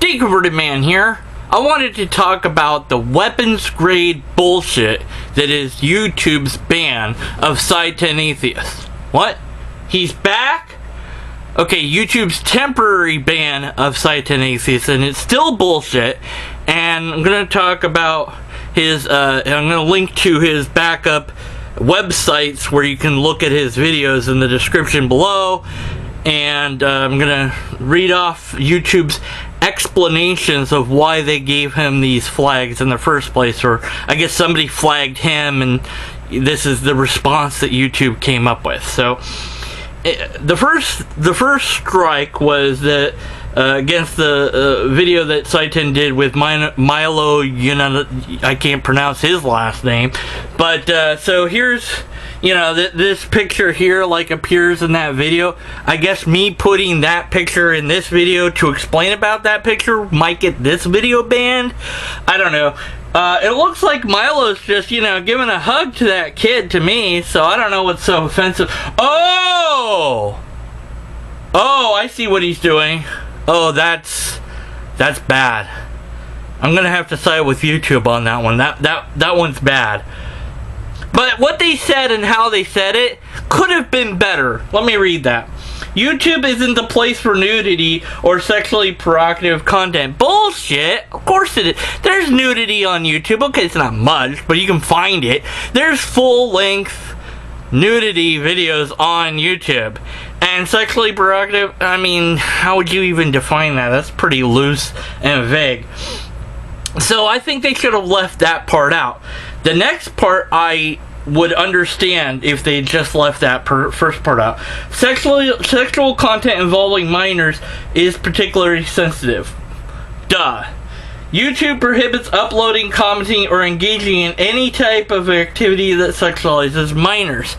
Deconverted Man here. I wanted to talk about the weapons grade bullshit that is YouTube's ban of SyeTenAtheist. What? He's back? Okay, YouTube's temporary ban of SyeTenAtheist, and it's still bullshit. And I'm gonna talk about his, I'm gonna link to his backup websites where you can look at his videos in the description below. And I'm gonna read off YouTube's explanations of why they gave him these flags in the first place, or I guess somebody flagged him, and this is the response that YouTube came up with. So the first strike was that against the video that SyeTen did with Milo, I can't pronounce his last name, but so here's, this picture here like appears in that video. I guess me putting that picture in this video to explain about that picture might get this video banned. I don't know. It looks like Milo's just, giving a hug to that kid to me, so I don't know what's so offensive. Oh, I see what he's doing. Oh, that's bad. I'm gonna have to side with YouTube on that one. That one's bad. But what they said and how they said it could have been better. Let me read that. YouTube isn't the place for nudity or sexually provocative content. Bullshit. Of course it is. There's nudity on YouTube. Okay, it's not much, but you can find it. There's full-length nudity videos on YouTube. And sexually provocative, I mean, how would you even define that? That's pretty loose and vague. So I think they should have left that part out. The next part I would understand if they just left that first part out. Sexual content involving minors is particularly sensitive. Duh. YouTube prohibits uploading, commenting, or engaging in any type of activity that sexualizes minors.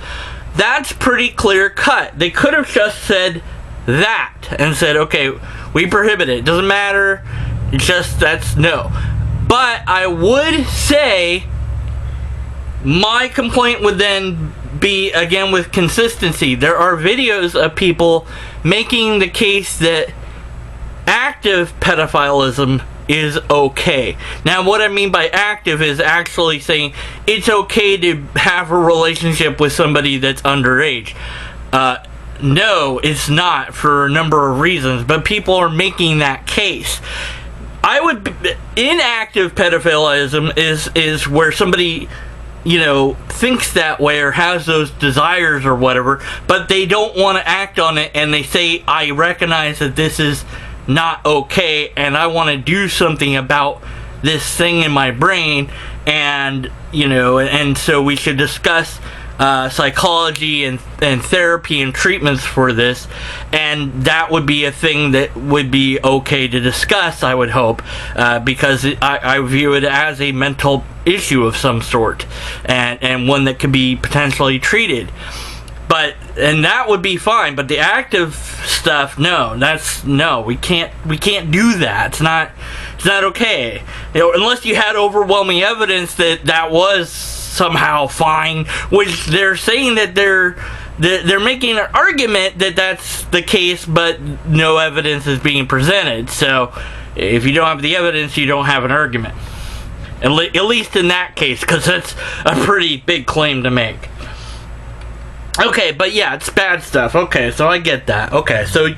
That's pretty clear cut. They could have just said that and said, okay, we prohibit it. Doesn't matter. It's just, that's no. But I would say my complaint would then be, again, with consistency. There are videos of people making the case that active pedophilism is okay. Now, what I mean by active is actually saying it's okay to have a relationship with somebody that's underage. No, it's not, for a number of reasons, but people are making that case. Inactive pedophilism is where somebody, thinks that way or has those desires or whatever, but they don't want to act on it, and they say, I recognize that this is not okay, and I want to do something about this thing in my brain, and, and so we should discuss psychology and therapy and treatments for this, and that would be a thing that would be okay to discuss, I would hope, because I view it as a mental issue of some sort, and one that could be potentially treated. And that would be fine, but the active stuff, no, we can't do that. It's not okay. Unless you had overwhelming evidence that was somehow fine, which they're saying that they're making an argument that that's the case, but no evidence is being presented. So if you don't have the evidence, you don't have an argument. At least in that case, because that's a pretty big claim to make. Okay, but yeah, it's bad stuff. Okay, so I get that. Okay, so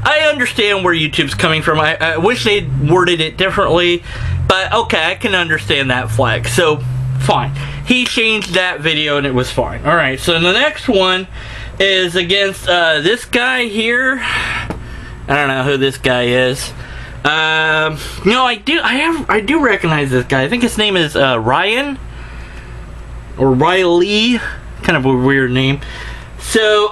I understand where YouTube's coming from. I wish they'd worded it differently, but okay, I can understand that flag. So, fine. He changed that video and it was fine. Alright, so the next one is against this guy here. I don't know who this guy is. No, I do recognize this guy. I think his name is Ryan or Riley. Kind of a weird name. So,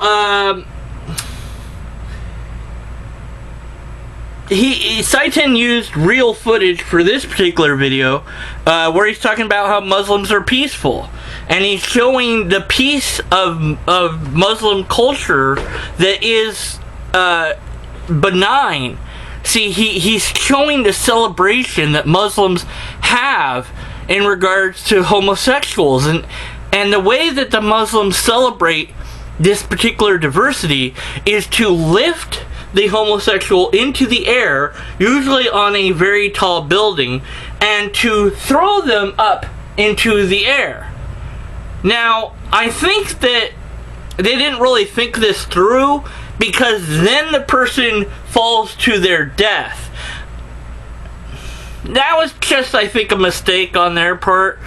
SyeTen used real footage for this particular video, where he's talking about how Muslims are peaceful, and he's showing the peace of Muslim culture that is benign. See, he's showing the celebration that Muslims have in regards to homosexuals, and the way that the Muslims celebrate this particular diversity is to lift the homosexual into the air, usually on a very tall building, and to throw them up into the air. Now, I think that they didn't really think this through, because then the person falls to their death. That was just, I think, a mistake on their part.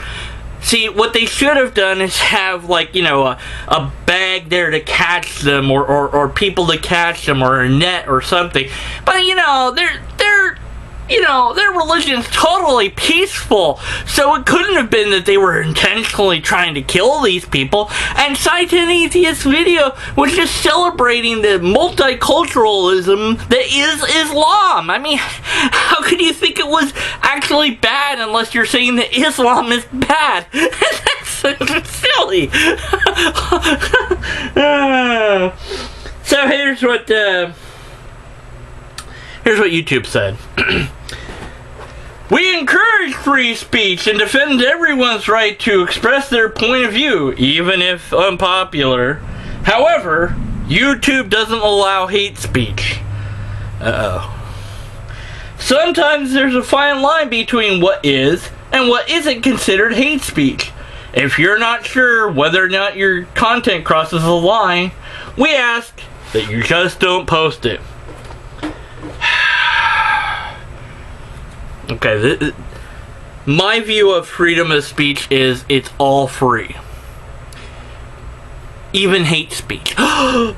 See, what they should have done is have, like, a bag there to catch them, or people to catch them, or a net or something. But, their religion's totally peaceful, so it couldn't have been that they were intentionally trying to kill these people. And SyeTenAtheist video was just celebrating the multiculturalism that is Islam. I mean, how could you think it was actually bad unless you're saying that Islam is bad? That's silly. So here's what YouTube said. We encourage free speech and defend everyone's right to express their point of view, even if unpopular. However, YouTube doesn't allow hate speech. Sometimes there's a fine line between what is and what isn't considered hate speech. If you're not sure whether or not your content crosses the line, we ask that you just don't post it. Okay, my view of freedom of speech is it's all free. Even hate speech. But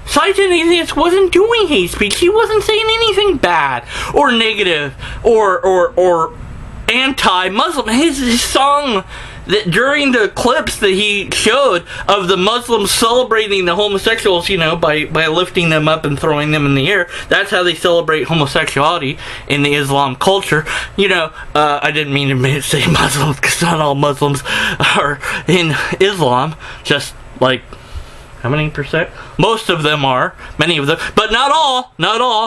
SyeTenAtheist wasn't doing hate speech. He wasn't saying anything bad or negative or anti-Muslim. His song that during the clips that he showed of the Muslims celebrating the homosexuals, by lifting them up and throwing them in the air, that's how they celebrate homosexuality in the Islam culture. I didn't mean to say Muslims, because not all Muslims are in Islam, just like, how many percent? Most of them are, many of them, but not all,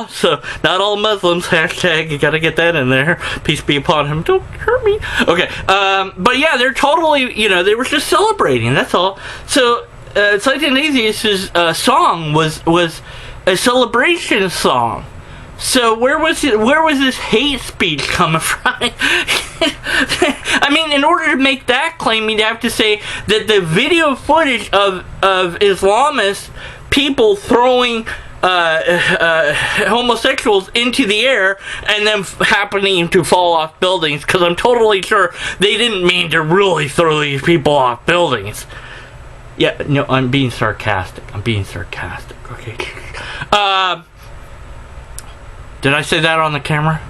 so not all Muslims, hashtag, you gotta get that in there, peace be upon him, don't hurt me. Okay, but yeah, they're totally, they were just celebrating, that's all. So, SyeTenAtheist's song was a celebration song. So where was this hate speech coming from? I mean, in order to make that claim, you'd have to say that the video footage of Islamist people throwing homosexuals into the air and them happening to fall off buildings, because I'm totally sure they didn't mean to really throw these people off buildings. Yeah, no, I'm being sarcastic. Okay. Did I say that on the camera?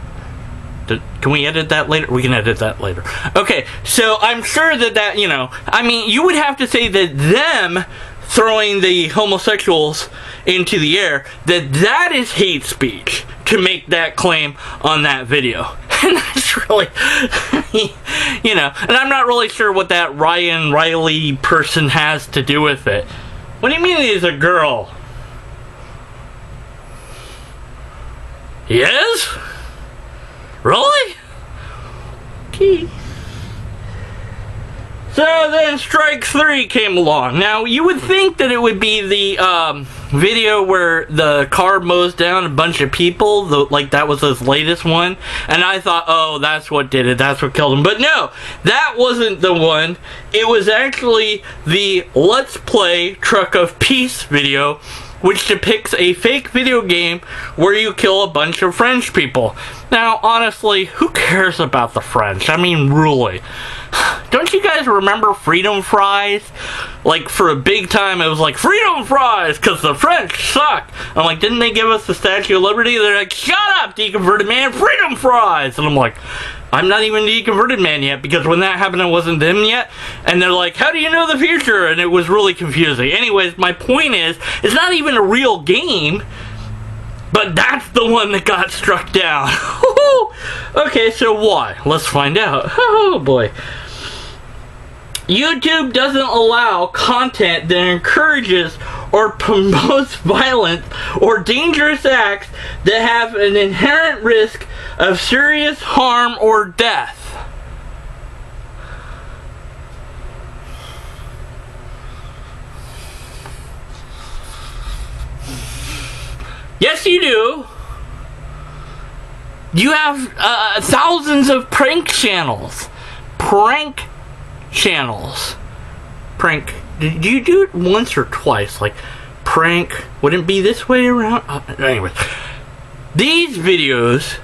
Can we edit that later? We can edit that later. Okay, so I'm sure that, you would have to say that them throwing the homosexuals into the air, that is hate speech to make that claim on that video. And that's really, and I'm not really sure what that Ryan Riley person has to do with it. What do you mean he's a girl? He is? Really? Okay. So then Strike 3 came along. Now, you would think that it would be the video where the car mows down a bunch of people, like that was his latest one, and I thought, oh, that's what did it, that's what killed him. But no, that wasn't the one. It was actually the Let's Play Truck of Peace video, which depicts a fake video game where you kill a bunch of French people. Now, honestly, who cares about the French? I mean, really. Don't you guys remember Freedom Fries? Like, for a big time, it was like, Freedom Fries, because the French suck. I'm like, didn't they give us the Statue of Liberty? They're like, shut up, deconverted man, Freedom Fries! And I'm like, I'm not even deconverted man yet, because when that happened, I wasn't them yet. And they're like, how do you know the future? And it was really confusing. Anyways, my point is, it's not even a real game, but that's the one that got struck down. Okay, so why? Let's find out. Oh boy. YouTube doesn't allow content that encourages or promotes violence or dangerous acts that have an inherent risk of serious harm or death. Yes, you do. You have thousands of prank channels. Prank channels. Prank. Did you do it once or twice? Like, prank. Wouldn't it be this way around? Anyway. These videos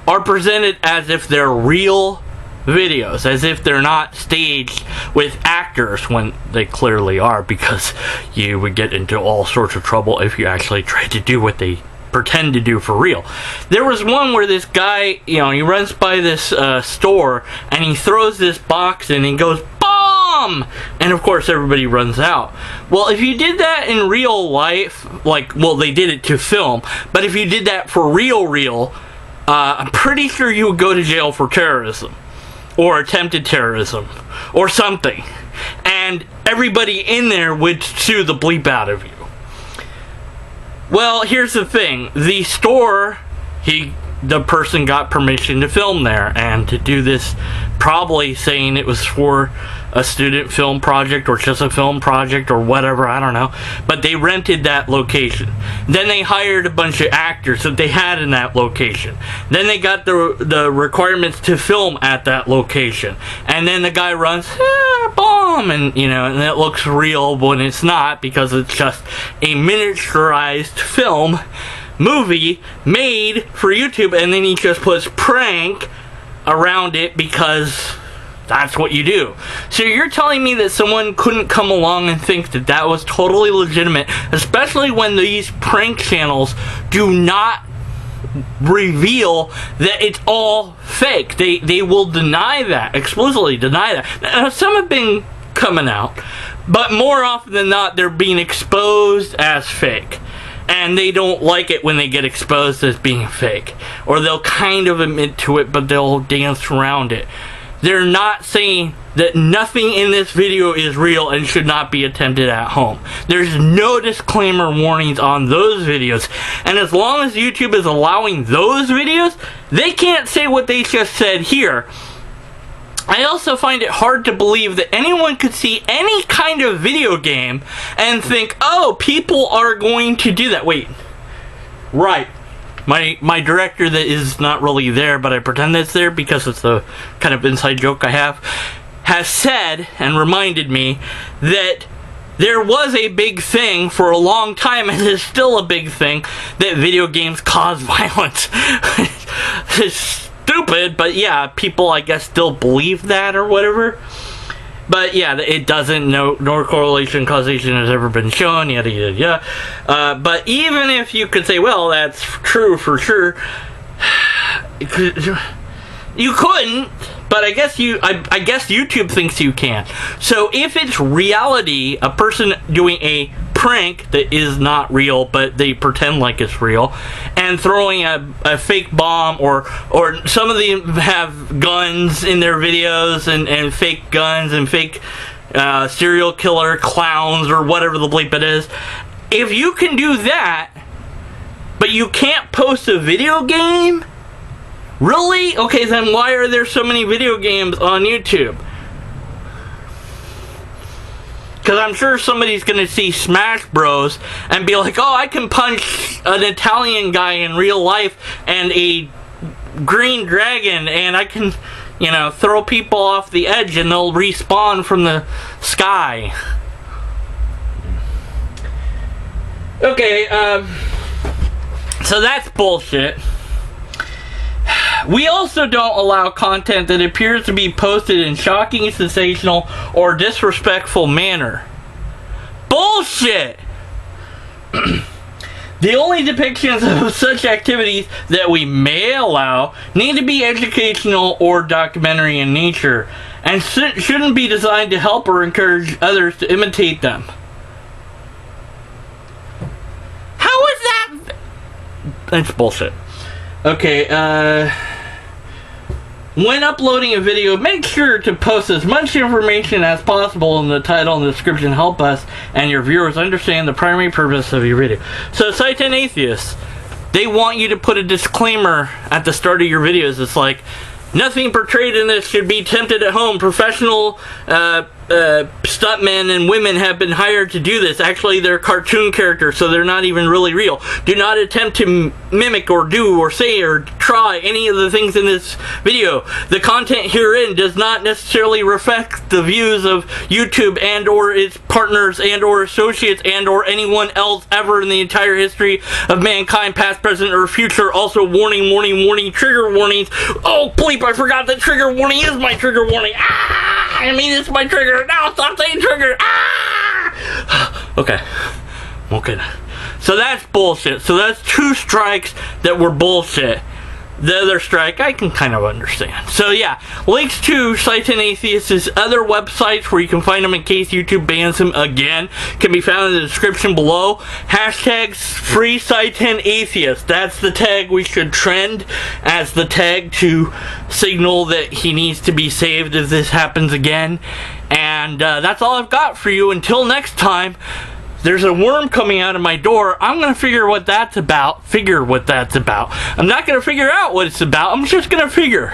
are presented as if they're real videos, as if they're not staged with actors, when they clearly are, because you would get into all sorts of trouble if you actually tried to do what they pretend to do for real. There was one where this guy, he runs by this store and he throws this box and he goes, BOMB! And of course everybody runs out. Well, if you did that in real life, they did it to film, but if you did that for real, I'm pretty sure you would go to jail for terrorism. Or attempted terrorism. Or something. And everybody in there would sue the bleep out of you. Well, here's the thing. The store, the person got permission to film there and to do this, probably saying it was for a student film project or just a film project or whatever, I don't know. But they rented that location. Then they hired a bunch of actors that they had in that location. Then they got the requirements to film at that location. And then the guy runs, bomb, and and it looks real when it's not, because it's just a miniaturized film movie made for YouTube, and then he just puts prank around it because that's what you do. So you're telling me that someone couldn't come along and think that that was totally legitimate, especially when these prank channels do not reveal that it's all fake. They will deny that, explicitly deny that. Now, some have been coming out, but more often than not, they're being exposed as fake. And they don't like it when they get exposed as being fake. Or they'll kind of admit to it, but they'll dance around it. They're not saying that nothing in this video is real and should not be attempted at home. There's no disclaimer warnings on those videos. And as long as YouTube is allowing those videos, they can't say what they just said here. I also find it hard to believe that anyone could see any kind of video game and think, oh, people are going to do that. Wait. Right. My director that is not really there, but I pretend it's there because it's the kind of inside joke I have, has said and reminded me that there was a big thing for a long time, and is still a big thing, that video games cause violence. It's stupid, but yeah, people I guess still believe that or whatever. But yeah, it doesn't, no correlation, causation has ever been shown, yada yada yada. But even if you could say, well, that's true for sure, you couldn't. But I guess I guess YouTube thinks you can. So if it's reality, a person doing a prank that is not real, but they pretend like it's real, and throwing a fake bomb, or some of them have guns in their videos, and fake guns and fake serial killer clowns or whatever the bleep it is. If you can do that, but you can't post a video game, really? Okay, then why are there so many video games on YouTube? Because I'm sure somebody's going to see Smash Bros. And be like, oh, I can punch an Italian guy in real life and a green dragon, and I can, throw people off the edge and they'll respawn from the sky. Okay, so that's bullshit. We also don't allow content that appears to be posted in shocking, sensational, or disrespectful manner. Bullshit! The only depictions of such activities that we may allow need to be educational or documentary in nature, and shouldn't be designed to help or encourage others to imitate them. How is that? That's bullshit. Okay, when uploading a video, make sure to post as much information as possible in the title and description. Help us and your viewers understand the primary purpose of your video. So, SyeTenAtheist, they want you to put a disclaimer at the start of your videos. It's like, nothing portrayed in this should be attempted at home. Professional stuntmen and women have been hired to do this. Actually, they're cartoon characters, so they're not even really real. Do not attempt to mimic or do or say or try any of the things in this video. The content herein does not necessarily reflect the views of YouTube and or its partners and or associates and or anyone else ever in the entire history of mankind, past, present, or future. Also, warning, warning, warning, trigger warnings. Oh, bleep, I forgot that trigger warning is my trigger warning. Ah! I mean, it's my trigger. Now stop saying trigger. Ah! Okay. So that's bullshit. So that's 2 strikes that were bullshit. The other strike, I can kind of understand. So yeah, links to SyeTenAtheist's other websites where you can find them in case YouTube bans him again can be found in the description below. Hashtags free SyeTenAtheist. That's the tag we should trend as the tag to signal that he needs to be saved if this happens again. And that's all I've got for you. Until next time. There's a worm coming out of my door. I'm going to figure what that's about. I'm not going to figure out what it's about. I'm just going to figure.